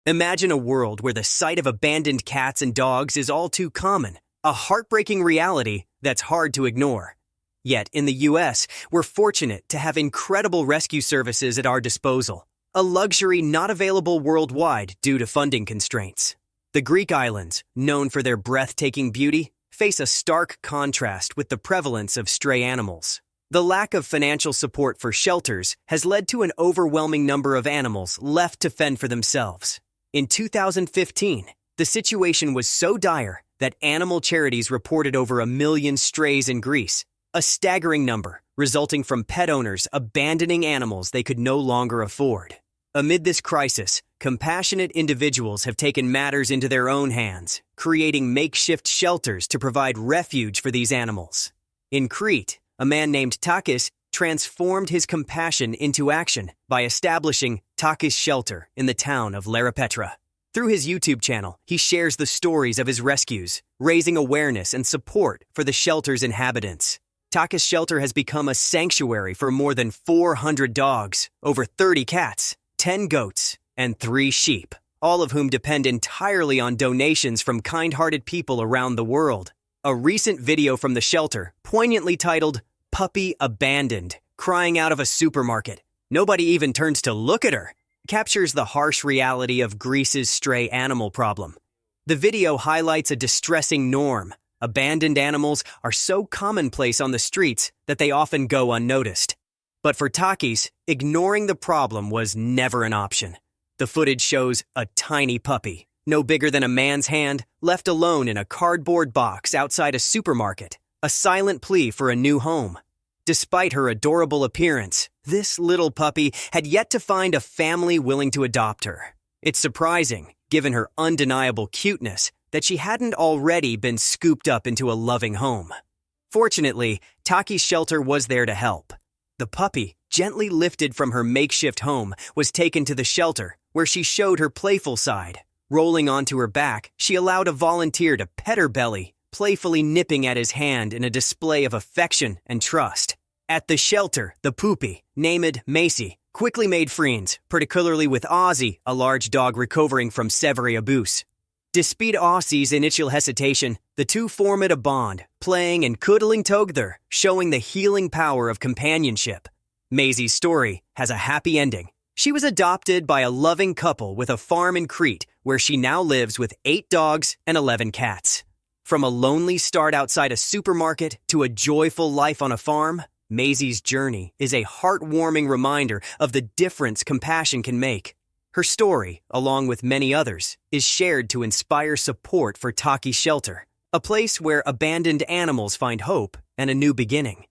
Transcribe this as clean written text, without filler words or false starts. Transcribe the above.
Imagine a world where the sight of abandoned cats and dogs is all too common, a heartbreaking reality that's hard to ignore. Yet, in the US, we're fortunate to have incredible rescue services at our disposal, a luxury not available worldwide due to funding constraints. The Greek islands, known for their breathtaking beauty, face a stark contrast with the prevalence of stray animals. The lack of financial support for shelters has led to an overwhelming number of animals left to fend for themselves. In 2015, the situation was so dire that animal charities reported over 1 million strays in Greece, a staggering number resulting from pet owners abandoning animals they could no longer afford. Amid this crisis, compassionate individuals have taken matters into their own hands, creating makeshift shelters to provide refuge for these animals. In Crete, a man named Takis transformed his compassion into action by establishing Takis Shelter in the town of Leripetra. Through his YouTube channel, he shares the stories of his rescues, raising awareness and support for the shelter's inhabitants. Takis Shelter has become a sanctuary for more than 400 dogs, over 30 cats, 10 goats, and 3 sheep, all of whom depend entirely on donations from kind-hearted people around the world. A recent video from the shelter, poignantly titled, "Puppy Abandoned, Crying Out of a Supermarket. Nobody even turns to look at her," captures the harsh reality of Greece's stray animal problem. The video highlights a distressing norm. Abandoned animals are so commonplace on the streets that they often go unnoticed. But for Takis, ignoring the problem was never an option. The footage shows a tiny puppy, no bigger than a man's hand, left alone in a cardboard box outside a supermarket, a silent plea for a new home. Despite her adorable appearance, this little puppy had yet to find a family willing to adopt her. It's surprising, given her undeniable cuteness, that she hadn't already been scooped up into a loving home. Fortunately, Takis Shelter was there to help. The puppy, gently lifted from her makeshift home, was taken to the shelter, where she showed her playful side. Rolling onto her back, she allowed a volunteer to pet her belly, playfully nipping at his hand in a display of affection and trust. At the shelter, the puppy, named Macy, quickly made friends, particularly with Ozzy, a large dog recovering from severe abuse. Despite Ozzy's initial hesitation, the two formed a bond, playing and cuddling together, showing the healing power of companionship. Maisie's story has a happy ending. She was adopted by a loving couple with a farm in Crete, where she now lives with 8 dogs and 11 cats. From a lonely start outside a supermarket to a joyful life on a farm, Maisie's journey is a heartwarming reminder of the difference compassion can make. Her story, along with many others, is shared to inspire support for Takis Shelter, a place where abandoned animals find hope and a new beginning.